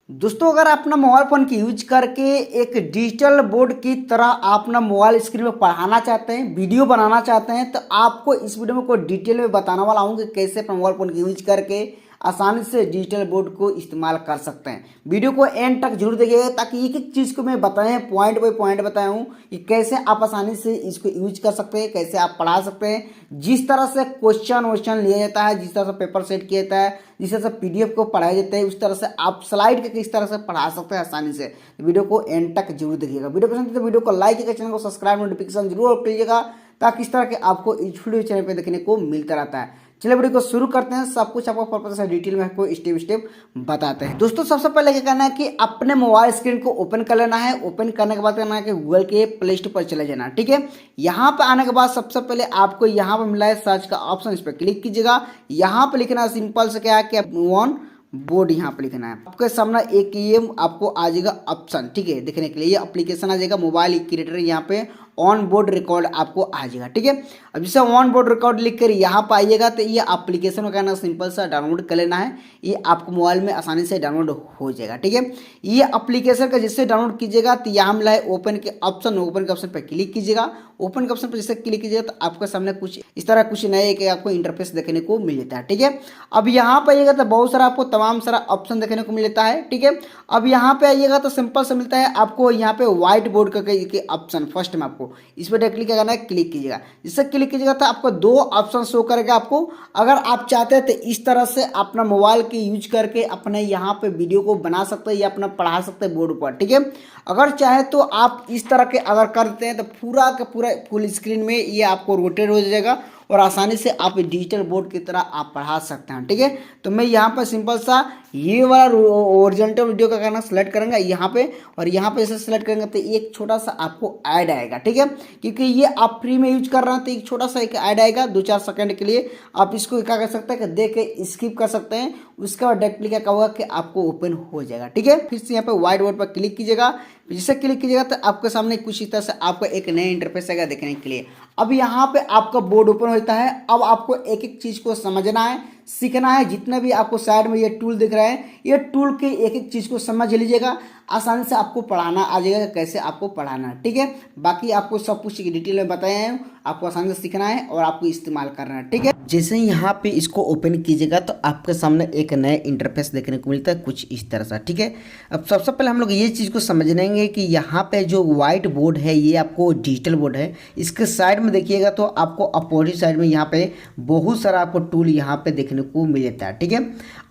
दोस्तों अगर आप अपना मोबाइल फ़ोन की यूज करके एक डिजिटल बोर्ड की तरह आप अपना मोबाइल स्क्रीन में पढ़ाना चाहते हैं, वीडियो बनाना चाहते हैं, तो आपको इस वीडियो में कोई डिटेल में बताने वाला हूँ कि कैसे अपना मोबाइल फ़ोन की यूज करके आसानी से डिजिटल बोर्ड को इस्तेमाल कर सकते हैं। वीडियो को एंड तक जरूर देखिएगा ताकि एक एक चीज़ को मैं बताएं, पॉइंट बाई पॉइंट बताया हूँ कि कैसे आप आसानी से इसको यूज कर सकते हैं, कैसे आप पढ़ा सकते हैं। जिस तरह से क्वेश्चन वोश्चन लिया जाता है, जिस तरह से पेपर सेट किया जाता है, जिस तरह से पीडीएफ को पढ़ाया जाता है, उस तरह से आप स्लाइड के किस तरह से पढ़ा सकते हैं आसानी से। तो वीडियो को एंड तक जरूर देखिएगा। वीडियो पसंद है तो वीडियो को लाइक कीजिएगा, चैनल को सब्सक्राइब नोटिफिकेशन जरूर ऑफ कीजिएगा ताकि इस तरह के आपको इस वीडियो चैनल पर देखने को मिलता रहता है। चलिए वीडियो को शुरू करते हैं। सब कुछ आपको पर्पस से डिटेल में आपको स्टेप स्टेप बताते हैं। दोस्तों सबसे पहले क्या करना है कि अपने मोबाइल स्क्रीन को ओपन कर लेना है। ओपन करने के बाद करना है कि गूगल के प्ले स्टोर पर चले जाना है। ठीक है, यहाँ पे आने के बाद सबसे पहले आपको यहाँ पे मिला है सर्च का ऑप्शन, इस पर क्लिक कीजिएगा। यहाँ पे लिखना है सिंपल से क्या है कि ऑन बोर्ड यहाँ पे लिखना है। आपके सामने एक ये आपको आ जाएगा ऑप्शन, ठीक है, देखने के लिए ये एप्लीकेशन आ जाएगा मोबाइल क्रिएटर, यहाँ पे ऑन बोर्ड रिकॉर्ड आपको आ जाएगा। ठीक है, अब जैसे ऑन बोर्ड रिकॉर्ड लिख कर यहाँ पर आइएगा तो ये एप्लीकेशन को कहना सिंपल सा डाउनलोड कर लेना है। ये आपको मोबाइल में आसानी से डाउनलोड हो जाएगा। ठीक है, ये एप्लीकेशन का जिससे डाउनलोड कीजिएगा तो यहाँ मिला है ओपन के ऑप्शन, ओपन के ऑप्शन पर क्लिक कीजिएगा। ओपन के ऑप्शन पर जैसे क्लिक कीजिएगा तो आपके सामने कुछ इस तरह कुछ नए के आपको इंटरफेस देखने को मिल जाता है। ठीक है, अब यहाँ पर आइएगा तो बहुत सारा आपको तमाम सारा ऑप्शन देखने को मिल जाता है। ठीक है, अब यहाँ पे आइएगा तो सिंपल से मिलता है आपको यहाँ पे व्हाइट बोर्ड का ऑप्शन, फर्स्ट में आपको इस पर डायरेक्टली क्या करना है, क्लिक कीजिएगा। जिससे क्लिक कीजिएगा तो आपको दो ऑप्शन शो करेगा आपको। अगर आप चाहते हैं तो इस तरह से अपना मोबाइल की यूज करके अपने यहाँ पे वीडियो को बना सकते हैं या अपना पढ़ा सकते हैं बोर्ड पर। ठीक है, अगर चाहे तो आप इस तरह के अगर करते हैं तो पूरा का पूरा फुल स्क्रीन में ये आपको रोटेट हो जाएगा और आसानी से आप डिजिटल बोर्ड की तरह आप पढ़ा सकते हैं। ठीक है, तो मैं यहाँ पर सिंपल सा ये वाला ओरिजेंटल वीडियो का करना सेलेक्ट करेंगे यहाँ पे, और यहाँ पे जैसे सेलेक्ट करेंगे तो एक छोटा सा आपको ऐड आएगा। ठीक है, क्योंकि ये आप फ्री में यूज कर रहे हैं तो एक छोटा सा एक ऐड आएगा 2-4 सेकंड के लिए। आप इसको क्या कर सकते हैं कि देख के स्किप कर सकते हैं। उसके बाद डायरेक्टली क्या होगा कि आपको ओपन हो जाएगा। ठीक है, फिर से यहाँ पे व्हाइट बोर्ड पर क्लिक कीजिएगा। जिससे क्लिक कीजिएगा तो आपके सामने कुछ इस तरह से आपको एक नया इंटरफेस आएगा देखने के लिए। अब यहाँ पे आपका बोर्ड ओपन होता है। अब आपको एक एक चीज़ को समझना है, सीखना है। जितने भी आपको साइड में ये टूल दिख रहा है, ये टूल के एक एक चीज़ को समझ लीजिएगा। आसानी से आपको पढ़ाना आ जाएगा कैसे आपको पढ़ाना है। ठीक है, बाकी आपको सब कुछ डिटेल में बताया है, आपको आसानी से सीखना है और आपको इस्तेमाल करना है। ठीक है, जैसे ही यहाँ पे इसको ओपन कीजिएगा तो आपके सामने एक नया इंटरफेस देखने को मिलता है कुछ इस तरह से। ठीक है, अब सबसे पहले हम लोग ये चीज़ को समझेंगे कि यहाँ पे जो व्हाइट बोर्ड है ये आपको डिजिटल बोर्ड है। इसके साइड में देखिएगा तो आपको अपोजिट साइड में यहाँ पे बहुत सारा आपको टूल यहाँ पे देखने को मिल जाता है। ठीक है,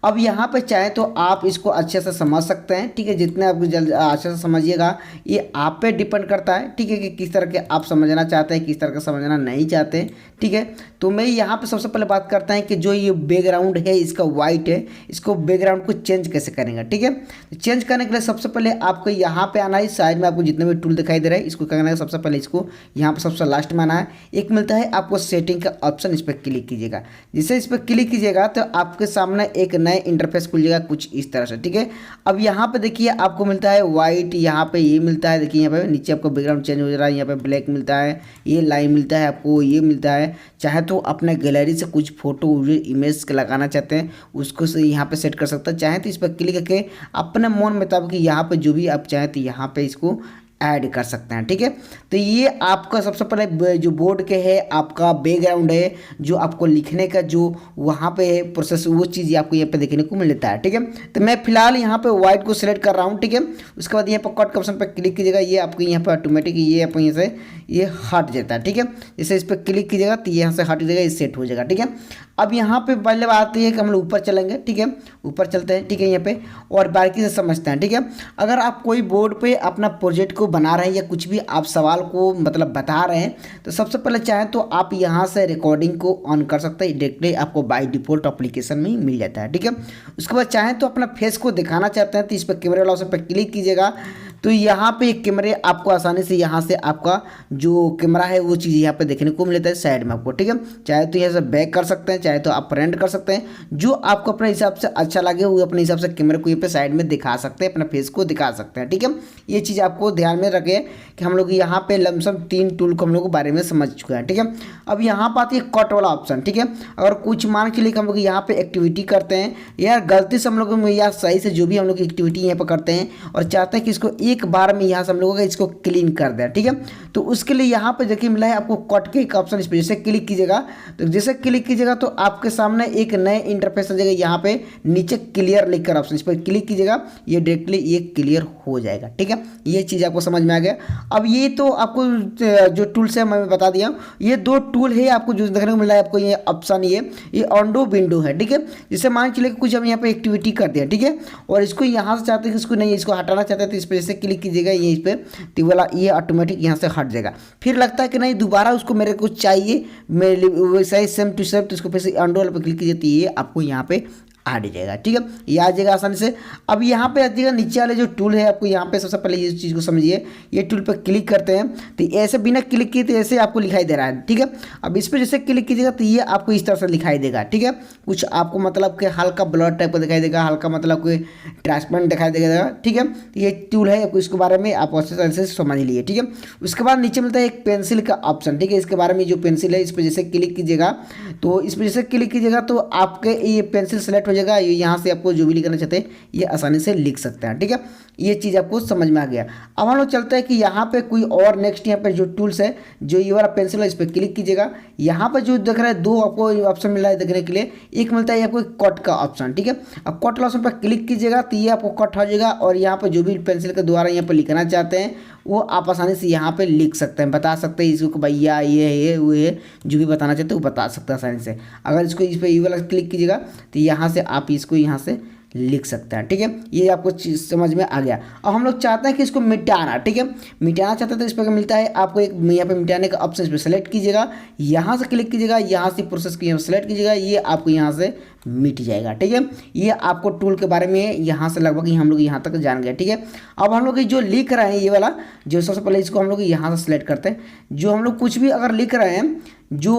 अब यहाँ पे चाहे तो आप इसको अच्छे से समझ सकते हैं। ठीक है, जितने आप जल्द अच्छे से समझिएगा ये आप पे डिपेंड करता है। ठीक है, कि किस तरह के आप समझना चाहते हैं, किस तरह का समझना नहीं चाहते। ठीक है, तो मैं यहाँ पे सबसे पहले बात करता है कि जो ये बैकग्राउंड है इसका वाइट है, इसको बैकग्राउंड को चेंज कैसे करेंगे। ठीक है, तो चेंज करने के लिए सबसे पहले आपको यहाँ पे आना है। साइड में आपको जितने भी टूल दिखाई दे रहा है इसको करना है। सबसे पहले इसको यहाँ पर सबसे लास्ट में आना है। एक मिलता है आपको सेटिंग का ऑप्शन, इस पर क्लिक कीजिएगा। जिससे इस पर क्लिक कीजिएगा तो आपके सामने एक नए इंटरफेस खुल जाएगा कुछ इस तरह से। ठीक है, अब यहाँ पे देखिए आपको मिलता है वाइट, यहाँ पे ये मिलता है। देखिए यहाँ पे नीचे आपको बैकग्राउंड चेंज हो रहा है, यहाँ पे ब्लैक मिलता है, ये लाइन मिलता है आपको, ये मिलता है। चाहे तो अपने गैलरी से कुछ फोटो इमेज लगाना चाहते हैं उसको से यहाँ पे सेट कर सकते हैं। चाहे तो इस पर क्लिक करके अपने मन मुताबिक यहाँ पे जो भी आप चाहें तो यहाँ पे इसको ऐड कर सकते हैं। ठीक है, तो ये आपका सबसे पहले जो बोर्ड के है आपका बैकग्राउंड है, जो आपको लिखने का जो वहाँ पे है प्रोसेस, वो चीज़ आपको यहाँ पे देखने को मिल जाता है। ठीक है, तो मैं फिलहाल यहाँ पे व्हाइट को सिलेक्ट कर रहा हूँ। ठीक है, उसके बाद यहाँ पर कट के ऑप्शन पर क्लिक कीजिएगा। ये आपको यहाँ पर ऑटोमेटिक ये आपको यहाँ से ये हट जाता है। ठीक है, जैसे इस पर क्लिक कीजिएगा तो यहाँ से हट जाएगा, ये सेट हो जाएगा। ठीक है, अब यहाँ पे पहले बात आती है कि हम लोग ऊपर चलेंगे। ठीक है, ऊपर चलते हैं। ठीक है, यहाँ पे और बारीकी से समझते हैं। ठीक है, अगर आप कोई बोर्ड पे अपना प्रोजेक्ट को बना रहे हैं या कुछ भी आप सवाल को मतलब बता रहे हैं तो सबसे पहले चाहें तो आप यहाँ से रिकॉर्डिंग को ऑन कर सकते हैं। डायरेक्टली आपको बाय डिफ़ॉल्ट एप्लीकेशन में ही मिल जाता है। ठीक है, उसके बाद चाहें तो अपना फेस को दिखाना चाहते हैं तो इस पर कैमरा वाला ऑप्शन पर क्लिक कीजिएगा। तो यहाँ पे कैमरे आपको आसानी से यहाँ से आपका जो कैमरा है वो चीज़ यहाँ पे देखने को मिलता है साइड में आपको, ठीक है। चाहे तो यहाँ से बैक कर सकते हैं, चाहे तो आप फ्रंट कर सकते हैं, जो आपको अपने हिसाब से अच्छा लगे वो अपने हिसाब से कैमरे को यहाँ पे साइड में दिखा सकते हैं, अपना फेस को दिखा सकते हैं, ठीक है। ये चीज़ आपको ध्यान में रखें कि हम लोग यहाँ पे लमसम 3 टूल को हम लोग को बारे में समझ चुके हैं, ठीक है। अब यहाँ पर आती है कट वाला ऑप्शन, ठीक है। अगर कुछ मान के लिए हम लोग यहाँ पे एक्टिविटी करते हैं या गलती से हम लोग या सही से जो भी हम लोग एक्टिविटी यहाँ पर करते हैं और चाहते हैं कि इसको एक बार में यहाँ से हम लोगों का इसको क्लीन कर दें, ठीक है। तो उसके लिए यहाँ पे देखिए मिला है आपको कट के एक ऑप्शन, इस पर जैसे क्लिक कीजिएगा तो जैसे क्लिक कीजिएगा तो आपके सामने एक नए इंटरफेस आ जाएगा। यहाँ पे नीचे क्लियर लिख कर ऑप्शन, इस पर क्लिक कीजिएगा, ये डायरेक्टली ये क्लियर हो जाएगा, ठीक है। ये चीज़ आपको समझ में आ गया। अब ये तो आपको जो टूल्स है मैं बता दिया, ये 2 टूल है आपको जो देखने को मिला है आपको। ये ऑप्शन ये ऑनडो विंडो है, ठीक है। जैसे मान चलिए कुछ हम यहाँ पे एक्टिविटी कर दिया, ठीक है, और इसको यहाँ से चाहते हैं कि इसको नहीं, इसको हटाना चाहते हैं तो इस पर जैसे क्लिक कीजिएगा, ये इस पर तो वाला ये ऑटोमेटिक यहाँ से हट जाएगा। फिर लगता है कि नहीं दोबारा उसको मेरे को चाहिए मेरे वैसा ही सेम टू सेम, तो इसको फिर से ऑनडो वाले पर क्लिक कीजिए तो ये आपको यहाँ पे आ जाएगा, ठीक है। ये आ जाएगा आसानी से। अब यहाँ पे आ जाएगा नीचे वाले जो टूल है आपको, यहाँ पे सबसे पहले ये चीज़ को समझिए, ये टूल पर क्लिक करते हैं तो ऐसे बिना क्लिक किए तो ऐसे आपको दिखाई दे रहा है, ठीक है। अब इस पर जैसे क्लिक कीजिएगा तो ये आपको इस तरह से दिखाई देगा, ठीक है। कुछ आपको मतलब कि हल्का ब्लर टाइप का दिखाई देगा, हल्का मतलब कोई ट्रांसपेरेंट दिखाई देगा, ठीक है। तो ये टूल है आपको, इसके बारे में आप अच्छे तरह से समझ लिए, ठीक है। उसके बाद नीचे मिलता है एक पेंसिल का ऑप्शन, ठीक है। इसके बारे में जो पेंसिल है इस पर जैसे क्लिक कीजिएगा तो इस पर जैसे क्लिक कीजिएगा तो आपके ये पेंसिल सेलेक्ट हो जाएगा। यहाँ से आपको जो भी लिखना चाहते हैं ये आसानी से लिख सकते हैं, ठीक है। ये चीज़ आपको समझ में आ गया। अब हम लोग चलते हैं कि यहाँ पे कोई और नेक्स्ट यहाँ पे जो टूल्स है, जो ये वाला पेंसिल है इस पर क्लिक कीजिएगा। यहाँ पर जो दिख रहा है 2 आपको ऑप्शन मिल रहा है देखने के लिए, एक मिलता है आपको कट का ऑप्शन, ठीक है। अब कट वाला ऑप्शन पर क्लिक कीजिएगा तो ये आपको कट हो जाएगा और यहाँ पर जो भी पेंसिल के द्वारा यहाँ पर लिखना चाहते हैं वो आप आसानी से यहाँ पे लिख सकते हैं, बता सकते हैं इसको भैया ये वो है, जो भी बताना चाहते हैं वो बता सकते हैं आसानी से। अगर इसको इस पर ये वाला क्लिक कीजिएगा तो यहाँ से आप इसको यहाँ से लिख सकते हैं, ठीक है। ये आपको चीज़ समझ में आ गया। अब हम लोग चाहते हैं कि इसको मिटाना, ठीक है, मिटाना चाहते हैं तो इस पर मिलता है आपको एक यहाँ पे मिटाने का ऑप्शन, इस पर सेलेक्ट कीजिएगा, यहाँ से क्लिक कीजिएगा, यहाँ से प्रोसेस की सेलेक्ट कीजिएगा, ये आपको यहाँ से मिट जाएगा, ठीक है। ये आपको टूल के बारे में यहाँ से लगभग हम लोग यहाँ तक जान गए, ठीक है। अब हम लोग जो लिख रहे हैं ये वाला, जो सबसे पहले इसको हम लोग यहाँ से सेलेक्ट करते हैं। जो हम लोग कुछ भी अगर लिख रहे हैं, जो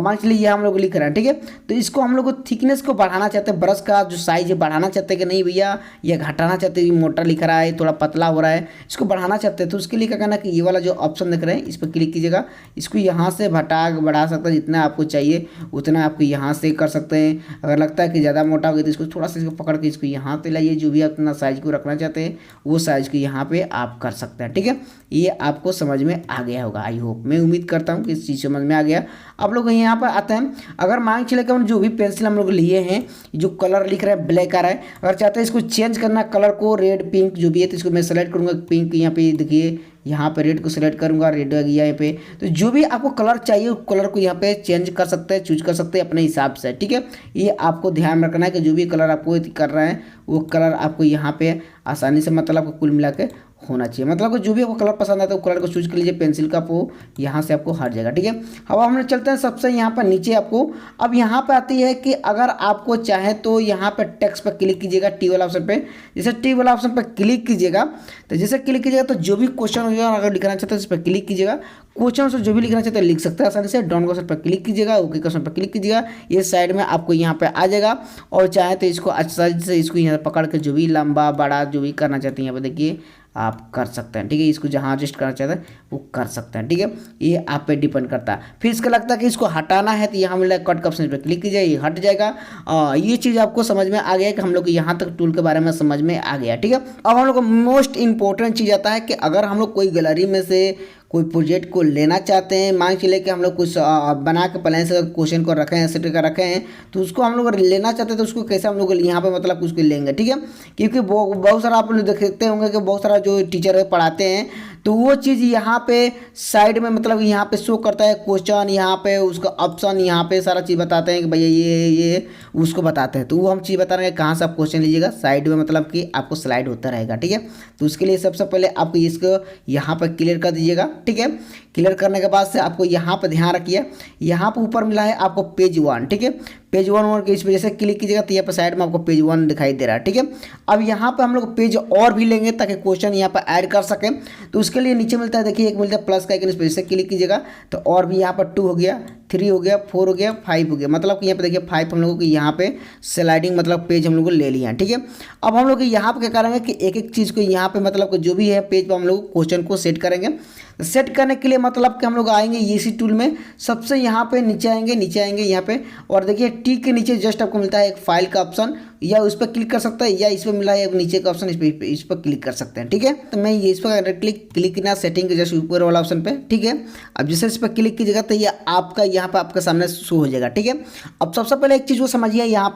मान के लिए ये हम लोग लिख रहे हैं, ठीक है, तो इसको हम लोग थिकनेस को बढ़ाना चाहते हैं, ब्रश का जो साइज है बढ़ाना चाहते हैं कि नहीं भैया, ये घटाना चाहते हैं, मोटा लिख रहा है थोड़ा पतला हो रहा है, इसको बढ़ाना चाहते हैं तो उसके लिए क्या करना कि ये वाला जो ऑप्शन दिख रहे हैं इस पर क्लिक कीजिएगा। इसको यहाँ से बढ़ा सकते हैं, जितना आपको चाहिए उतना आपको यहाँ से कर सकते हैं। अगर लगता है कि ज़्यादा मोटा हो गया तो इसको थोड़ा सा इसको पकड़ के इसको यहाँ पे लाइए, जो भी अपना साइज को रखना चाहते हैं वो साइज़ को यहाँ पे आप कर सकते हैं, ठीक है। ये आपको समझ में आ गया होगा, आई होप, मैं उम्मीद करता हूँ कि इस चीज़ समझ में आ गया। आप लोग यहाँ पर आते हैं, अगर मान चले कि हम जो भी पेंसिल हम लोग लिए हैं, जो कलर लिख रहे हैं ब्लैक आ रहा है, अगर चाहते हैं इसको चेंज करना कलर को, रेड पिंक जो भी है, तो इसको मैं सेलेक्ट करूँगा पिंक, यहाँ पे देखिए यहाँ पे रेड को सिलेक्ट करूँगा, रेड आ गया यहाँ पे। तो जो भी आपको कलर चाहिए उस कलर को यहाँ पे चेंज कर सकते हैं, चूज कर सकते हैं अपने हिसाब से, ठीक है। ये आपको ध्यान रखना है कि जो भी कलर आपको कर रहे हैं वो कलर आपको यहाँ पे आसानी से मतलब आपको कुल मिला के होना चाहिए। मतलब जो भी आपको कलर पसंद आता है वो कलर को चूज कर लीजिए, पेंसिल का वो यहाँ से आपको हट जाएगा, ठीक है। अब हम लोग चलते हैं सबसे यहाँ पर नीचे आपको। अब यहाँ पर आती है कि अगर आपको चाहे तो यहाँ पर टेक्स्ट पर क्लिक कीजिएगा, टी वाला ऑप्शन पे। जैसे टी वाला ऑप्शन पर क्लिक कीजिएगा तो जैसे क्लिक कीजिएगा तो जो भी क्वेश्चन होगा अगर लिखना चाहते हैं इस पर क्लिक कीजिएगा, क्वेश्चन से जो भी लिखना चाहते हैं लिख सकते हैं आसानी से। डाउन क्वेश्चन पर क्लिक कीजिएगा, ओके क्वेश्चन पर क्लिक कीजिएगा, ये साइड में आपको यहाँ पे आ जाएगा। और चाहे तो इसको अच्छा से इसको यहाँ पकड़ के जो भी लंबा बड़ा जो भी करना चाहते हैं यहाँ पे देखिए आप कर सकते हैं, ठीक है। इसको जहाँ एडजस्ट करना चाहते हैं वो कर सकते हैं, ठीक है। ये आप पे डिपेंड करता है। फिर इसका लगता है कि इसको हटाना है तो यहाँ मिला कट का ऑप्शन पर क्लिक कीजिए, ये हट जाएगा। ये चीज़ आपको समझ में आ गया कि हम लोग यहाँ तक टूल के बारे में समझ में आ गया, ठीक है। अब हम लोग को मोस्ट इंपॉर्टेंट चीज़ आता है कि अगर हम लोग कोई गैलरी में से कोई प्रोजेक्ट को लेना चाहते हैं, मान के लिए कि हम लोग कुछ बना के प्लान से क्वेश्चन को रखे हैं, सेट कर रखे हैं, तो उसको हम लोग लेना चाहते हैं तो उसको कैसे हम लोग यहाँ पे मतलब उसको लेंगे, ठीक है। क्योंकि बहुत सारा आप लोग देखते होंगे कि बहुत सारा जो टीचर पढ़ाते हैं तो वो चीज़ यहाँ पे साइड में मतलब यहाँ पे शो करता है क्वेश्चन, यहाँ पे उसका ऑप्शन, यहाँ पे सारा चीज़ बताते हैं कि भैया ये उसको बताते हैं। तो वो हम चीज़ बता रहे हैं कहाँ से आप क्वेश्चन लीजिएगा, साइड में मतलब कि आपको स्लाइड होता रहेगा, ठीक है। तो उसके लिए सबसे पहले आपको इसको यहाँ पर क्लियर कर दीजिएगा, ठीक है। क्लियर करने के बाद से आपको यहाँ पर ध्यान रखिए, यहाँ पर ऊपर मिला है आपको पेज 1, ठीक है। पेज 1 के इस वजह से क्लिक कीजिएगा तो यहाँ पर साइड में आपको पेज 1 दिखाई दे रहा है। ठीक है, अब यहाँ पर हम लोग पेज और भी लेंगे ताकि क्वेश्चन यहाँ पर ऐड कर सकें। तो उसके लिए नीचे मिलता है, देखिए एक मिलता है प्लस का आइकन, इस वजह से क्लिक कीजिएगा तो और भी यहाँ पर 2 हो गया, 3 हो गया, 4 हो गया, 5 हो गया। मतलब कि यहाँ पे देखिए 5 हम लोगों को यहाँ पे स्लाइडिंग मतलब पेज हम लोग को ले लिया है। ठीक है, अब हम लोग यहाँ पे क्या करेंगे कि एक एक चीज़ को यहाँ पे मतलब जो भी है पेज पर हम लोग क्वेश्चन को सेट करेंगे। सेट करने के लिए मतलब कि हम लोग आएंगे इसी टूल में, सबसे यहाँ पे नीचे आएंगे यहाँ पे, और देखिए टी के नीचे जस्ट आपको मिलता है एक फाइल का ऑप्शन, या उस पर क्लिक कर सकता है या इस पर मिला है एक नीचे का ऑप्शन, इस पर क्लिक कर सकते हैं। ठीक है, तो मैं ये इस पर डायरेक्टली क्लिक करना सेटिंग के जस्ट ऊपर वाला ऑप्शन पे। ठीक है, अब जैसे इस पर क्लिक कीजिएगा तो ये आपका यहाँ पे आपके सामने शो हो जाएगा। ठीक है, अब सबसे पहले एक चीज़ को समझिए, यहाँ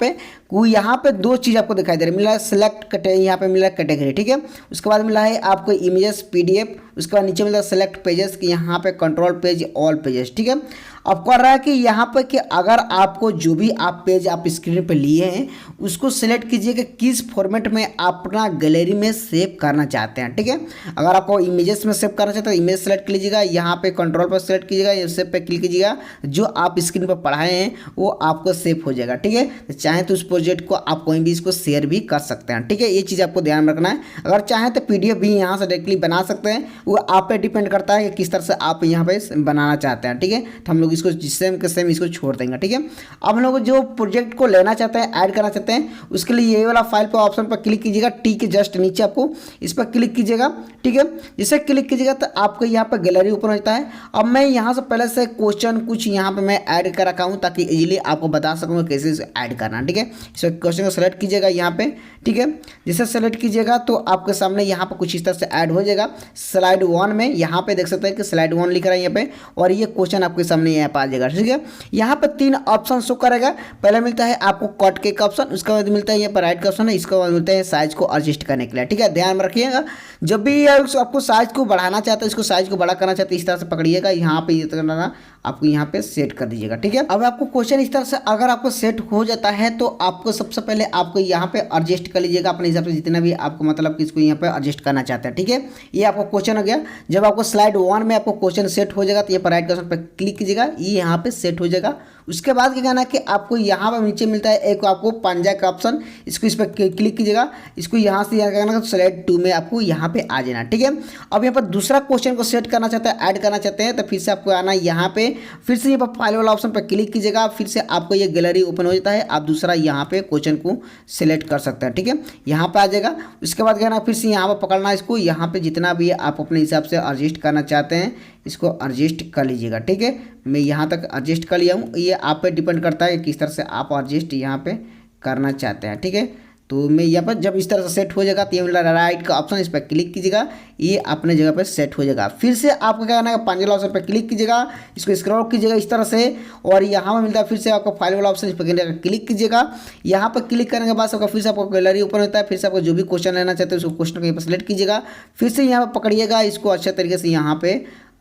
पे 2 चीज़ आपको दिखाई दे रही है, मिला है सिलेक्ट, यहाँ पे मिला है कैटेगरी। ठीक है, उसके बाद मिला है आपको इमेजेस PDF, उसके बाद नीचे मिला है सेलेक्ट पेजेस कि यहाँ पे कंट्रोल पेज ऑल पेजेस। ठीक है, अब कर रहा है कि यहाँ पर कि अगर आपको जो भी आप पेज आप स्क्रीन पे लिए हैं उसको सिलेक्ट कीजिए कि किस फॉर्मेट में अपना गैलरी में सेव करना चाहते हैं। ठीक है, अगर आपको इमेजेस में सेव करना चाहते हैं तो इमेज सेलेक्ट कीजिएगा, यहाँ पे कंट्रोल पर सेलेक्ट कीजिएगा, सेव पे क्लिक कीजिएगा, जो आप स्क्रीन पर पढ़ाए हैं वो आपको सेव हो जाएगा। ठीक है, तो चाहे तो उस प्रोजेक्ट को आप कोई भी इसको शेयर भी कर सकते हैं। ठीक है, ये चीज़ आपको ध्यान रखना है। अगर चाहें तो PDF भी यहाँ से डायरेक्टली बना सकते हैं, वो आप पे डिपेंड करता है कि किस तरह से आप यहाँ पे बनाना चाहते हैं। ठीक है, तो हम लोग इसको सेम के सेम इसको छोड़ देंगे। ठीक है, अब हम लोग जो प्रोजेक्ट को लेना चाहते हैं ऐड करना चाहते हैं उसके लिए ये वाला फाइल पर ऑप्शन पर क्लिक कीजिएगा, टी के जस्ट नीचे आपको इस पर क्लिक कीजिएगा। ठीक है, जैसे क्लिक कीजिएगा तो आपको यहाँ पर गैलरी ओपन हो जाता है। अब मैं यहाँ से पहले से क्वेश्चन कुछ यहाँ पे मैं ऐड कर रखा हूँ ताकि इजीली आपको बता सकूँगा कैसे इसे ऐड करना। ठीक है, इस क्वेश्चन को सेलेक्ट कीजिएगा यहाँ पे। ठीक है, जैसे सेलेक्ट कीजिएगा तो आपके सामने यहाँ पर कुछ इस तरह से ऐड हो जाएगा। स्लाइड 1 में यहाँ पे देख सकते हैं कि स्लाइड 1 लिख रहा है यहाँ पे, और ये क्वेश्चन आपके सामने यहाँ पे आ जाएगा। ठीक है, यहाँ पे 3 ऑप्शन शो करेगा। पहले मिलता है आपको कट के का ऑप्शन, उसके बाद मिलता है यहाँ पर राइट का ऑप्शन है, इसके बाद मिलता है साइज को एडजस्ट करने के लिए। ठीक है, ध्यान में रखिएगा जब भी आपको साइज को बढ़ाना चाहते हैं, इसको साइज को बड़ा करना चाहते हैं, इस तरह से पकड़िएगा, यहाँ पे ये करना आपको यहाँ पे सेट कर दीजिएगा। ठीक है, अब आपको क्वेश्चन इस तरह से अगर आपको सेट हो जाता है तो आपको सबसे पहले आपको यहाँ पे एडजस्ट कर लीजिएगा अपने हिसाब से, जितना भी आपको मतलब कि इसको यहाँ पे एडजस्ट करना चाहते हैं। ठीक है, ये आपको क्वेश्चन हो गया। जब आपको स्लाइड 1 में आपको क्वेश्चन सेट हो जाएगा तो ये पर राइट ऑप्शन पर क्लिक कीजिएगा, ये यहाँ पे सेट हो जाएगा। उसके बाद क्या करना है कि आपको यहाँ पर नीचे मिलता है एक आपको पंजा का ऑप्शन, इसको इस पर क्लिक कीजिएगा, इसको यहाँ से यहाँ करना स्लाइड 2 में आपको यहाँ पे आ जाना। ठीक है, अब यहाँ पर दूसरा क्वेश्चन को सेट करना चाहते हैं, ऐड करना चाहते हैं, तो फिर से आपको आना यहाँ पे, फिर से यहाँ पर फाइल वाला ऑप्शन पर क्लिक कीजिएगा, फिर से आपको ये गैलरी ओपन हो जाता है। आप दूसरा यहाँ पे क्वेश्चन को सिलेक्ट कर सकते हैं। ठीक है, यहाँ पे आ जाएगा। उसके बाद क्या ना फिर से यहाँ पर पकड़ना, इसको यहाँ पे जितना भी आप अपने हिसाब से एडजस्ट करना चाहते हैं इसको एडजस्ट कर लीजिएगा। ठीक है, मैं यहाँ तक एडजस्ट कर लिया हूँ, ये आप पे डिपेंड करता है किस तरह से आप एडजस्ट यहाँ पे करना चाहते हैं। ठीक है, तो मैं यहाँ पर जब इस तरह से सेट हो जाएगा तो ये मिला राइट का ऑप्शन, इस पर क्लिक कीजिएगा, ये अपने जगह पे सेट हो जाएगा। फिर से आपको क्या करना है, पंजे वाला ऑप्शन पर क्लिक कीजिएगा, इसको स्क्रॉल कीजिएगा इस तरह से, और यहाँ पर मिलता है फिर से आपको फाइल वाला ऑप्शन, इस पर क्लिक कीजिएगा। यहाँ पर क्लिक करने के बाद आपका फिर से आपको गैलरी ओपन होता है, फिर से आपको जो भी क्वेश्चन लेना चाहते हैं उसको क्वेश्चन को यहाँ पर सेलेक्ट कीजिएगा, फिर से यहाँ पर पकड़िएगा, इसको अच्छे तरीके से यहाँ पे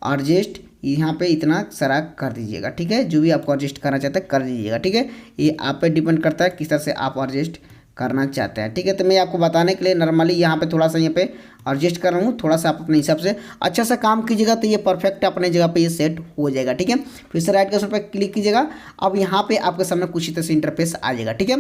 एडजस्ट यहाँ पे इतना सारा कर दीजिएगा। ठीक है, जो भी आपको एडजस्ट करना चाहते हैं कर दीजिएगा। ठीक है, ये आप पे डिपेंड करता है किस तरह से आप एडजस्ट करना चाहते हैं। ठीक है, तो मैं आपको बताने के लिए नॉर्मली यहाँ पे थोड़ा सा यहाँ पे एडजस्ट कर रहा हूँ, थोड़ा सा आप अपने हिसाब से अच्छा सा काम कीजिएगा तो ये परफेक्ट अपने जगह पे ये सेट हो जाएगा। ठीक है, फिर से राइट के ऑप्शन पर क्लिक कीजिएगा। अब यहाँ पे आपके सामने कुछ ही तरह से इंटरफेस आ जाएगा। ठीक है,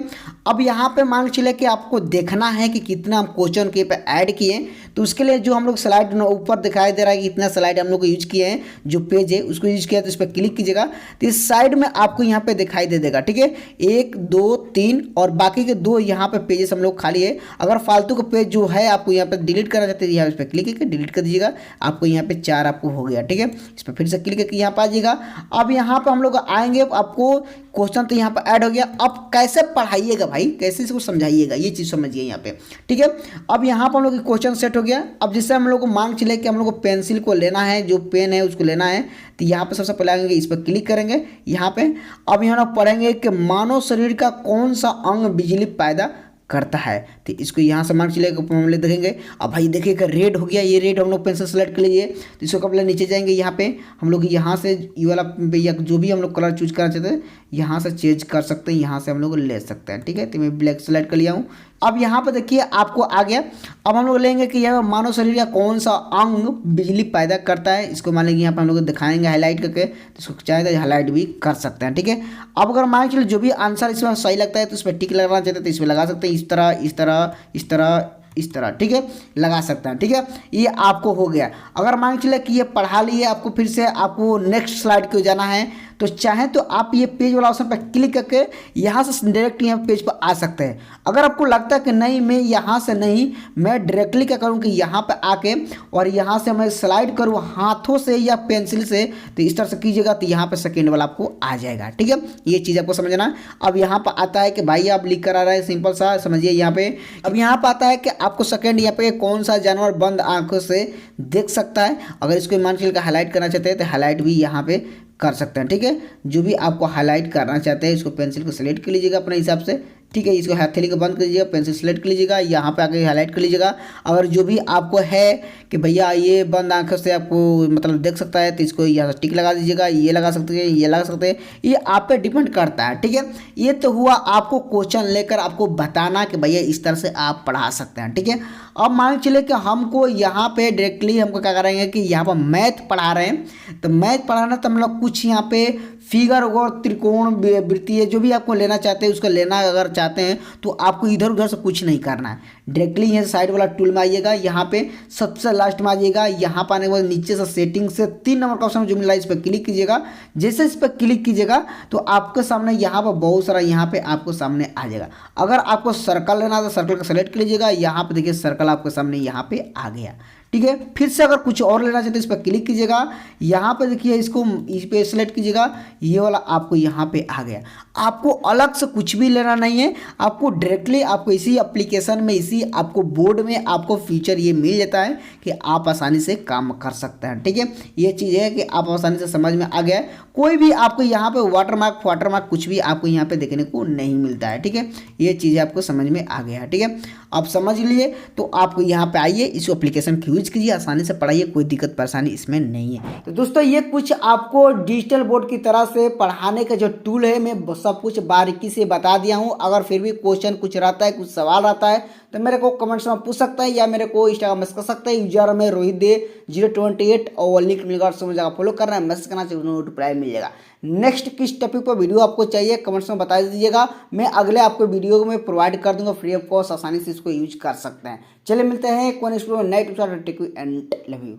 अब यहाँ पे मान के चले कि आपको देखना है कि कितना हम क्वेश्चन के पे ऐड किए, तो उसके लिए जो हम लोग स्लाइड ऊपर दिखाई दे रहा है कि इतना स्लाइड हम लोग यूज किए हैं, जो पेज है उसको यूज किया, तो इस पर क्लिक कीजिएगा तो इस साइड में आपको यहाँ पे दिखाई दे देगा। ठीक है, 1 2 3 और बाकी के 2 यहाँ पे पेजेस हम लोग खाली है। अगर फालतू का पेज जो है आपको यहाँ पे डिलीट करना चाहते हैं, यहाँ इस पर क्लिक करके डिलीट कर दीजिएगा, आपको यहाँ पे 4 आपको हो गया। ठीक है, इस पर फिर से क्लिक करके यहाँ पे आ जाइएगा। अब यहाँ पे हम लोग आएंगे, आपको क्वेश्चन तो यहाँ पर ऐड हो गया। अब कैसे पढ़ाइएगा भाई, कैसे इसको समझाइएगा, ये चीज़ समझिए यहाँ पे। ठीक है, अब यहाँ पर हम लोग क्वेश्चन सेट हो गया। अब जिससे हम लोग को मांग चले कि हम लोग को पेंसिल को लेना है, जो पेन है उसको लेना है, तो यहाँ पे सबसे पहले आएंगे, इस पर क्लिक करेंगे यहाँ पे। अब यहाँ लोग पढ़ेंगे कि मानव शरीर का कौन सा अंग बिजली पैदा करता है, तो इसको यहाँ से मान चलेगा मामले देखेंगे। अब भाई देखिएगा रेड हो गया, ये रेड हम लोग पेंसिल सेलेक्ट कर लीजिए, तो इसको कपड़े नीचे जाएंगे, यहाँ पे हम लोग यहाँ से ये वाला या जो भी हम लोग कलर चूज करना चाहते हैं यहाँ से चेंज कर सकते हैं, यहाँ से हम लोग ले सकते हैं। ठीक है, तो मैं ब्लैक सेलेक्ट कर लिया हूँ, अब यहाँ पे देखिए आपको आ गया। अब हम लोग लेंगे कि यह मानव शरीर का कौन सा अंग बिजली पैदा करता है, इसको मान लेंगे यहाँ पे हम लोग दिखाएंगे हाईलाइट करके, तो इसको चाहे तो हाईलाइट भी कर सकते हैं, ठीक है। अब अगर मान के चलो जो भी आंसर इसमें सही लगता है तो इस पर टिक लगाना चाहते हैं तो इस पर लगा सकते हैं, इस तरह इस तरह इस तरह इस तरह, ठीक है, लगा सकते हैं, ठीक है। ये आपको हो गया। अगर मान के चले कि ये पढ़ा लिए, आपको फिर से आपको नेक्स्ट स्लाइड को जाना है तो चाहे तो आप ये पेज वाला ऑप्शन पर क्लिक करके यहाँ से डायरेक्ट यहाँ पेज पर आ सकते हैं। अगर आपको लगता है कि नहीं मैं यहाँ से नहीं, मैं डायरेक्टली क्या करूँ कि यहाँ पर आके और यहाँ से मैं स्लाइड करूँ हाथों से या पेंसिल से, तो इस तरह से कीजिएगा तो यहाँ पर सेकेंड वाला आपको आ जाएगा, ठीक है। ये चीज़ आपको समझना। अब यहाँ पर आता है कि भाई आप लिख कर आ रहा है, सिंपल सा समझिए यहाँ पे। अब यहाँ पर आता है कि आपको सेकेंड यहाँ पे कौन सा जानवर बंद आंखों से देख सकता है। अगर इसको मान के हाईलाइट करना चाहते हैं तो हाईलाइट भी यहाँ पे कर सकते हैं, ठीक है। जो भी आपको हाईलाइट करना चाहते हैं इसको पेंसिल को सेलेक्ट कर लीजिएगा अपने हिसाब से, ठीक है। इसको हथेली को बंद कर लीजिएगा, पेंसिल सेलेक्ट कर लीजिएगा, यहाँ पे आके हाईलाइट कर लीजिएगा। अगर जो भी आपको है कि भैया ये बंद आंखों से आपको मतलब देख सकता है तो इसको यहाँ टिक लगा दीजिएगा, ये लगा सकते हैं, ये लगा सकते हैं, ये आप पे डिपेंड करता है, ठीक है। ये तो हुआ आपको क्वेश्चन लेकर आपको बताना कि भैया इस तरह से आप पढ़ा सकते हैं, ठीक है। अब मान चले कि हमको यहाँ पे डायरेक्टली हमको क्या करेंगे कि यहाँ पर मैथ पढ़ा रहे हैं, तो मैथ पढ़ाना तो हम लोग कुछ यहाँ पे फिगर और त्रिकोण वृत्तीय जो भी आपको लेना चाहते हैं उसको लेना अगर चाहते हैं तो आपको इधर उधर से कुछ नहीं करना है। डायरेक्टली यहाँ साइड वाला टूल में आइएगा, यहाँ पे सबसे लास्ट में आइएगा, यहाँ पर आने के बाद नीचे से सेटिंग से 3 नंबर का ऑप्शन जो मिला है इस पर क्लिक कीजिएगा। जैसे इस पर क्लिक कीजिएगा तो आपके सामने यहाँ पर बहुत सारा यहाँ पे आपको सामने आ जाएगा। अगर आपको सर्कल लेना है तो सर्कल को सेलेक्ट कर लीजिएगा, यहाँ पे देखिए सर्कल आपके सामने यहाँ पे आ गया, ठीक है। फिर से अगर कुछ और लेना चाहते हैं इस पर क्लिक कीजिएगा, यहाँ पे देखिए इसको इस पे सेलेक्ट कीजिएगा, ये वाला आपको यहाँ पे आ गया। आपको अलग से कुछ भी लेना नहीं है, आपको डायरेक्टली आपको इसी एप्लीकेशन में इसी आपको बोर्ड में आपको फीचर ये मिल जाता है कि आप आसानी से काम कर सकते हैं, ठीक है। ये चीज़ है कि आप आसानी से समझ में आ गया है। कोई भी आपको यहाँ पे वाटरमार्क कुछ भी आपको यहाँ पे देखने को नहीं मिलता है, ठीक है। ये चीज़ें आपको समझ में आ गया है, ठीक है। आप समझ लिए तो आप यहाँ पे आइए, इस एप्लीकेशन की यूज कीजिए, आसानी से पढ़ाइए, कोई दिक्कत परेशानी इसमें नहीं है। तो दोस्तों ये कुछ आपको डिजिटल बोर्ड की तरह से पढ़ाने का जो टूल है मैं सब कुछ बारीकी से बता दिया हूँ। अगर फिर भी क्वेश्चन कुछ रहता है, कुछ सवाल रहता है तो मेरे को कमेंट्स में पूछ सकता है या मेरे को इंस्टाग्राम मैसेज कर सकता है। यूजर में रोहित दे 028 और लिंक मिलेगा, समझ जाएगा, फॉलो करना है, मैसेज करना चाहिए, रिप्लाई मिल जाएगा। नेक्स्ट किस टॉपिक पर वीडियो आपको चाहिए कमेंट्स में बता दीजिएगा, मैं अगले आपको वीडियो में प्रोवाइड कर दूंगा फ्री ऑफ कॉस्ट, आसानी से इसको यूज कर सकते हैं। चलिए मिलते हैं कौन नए टिप्स एंड लव यू।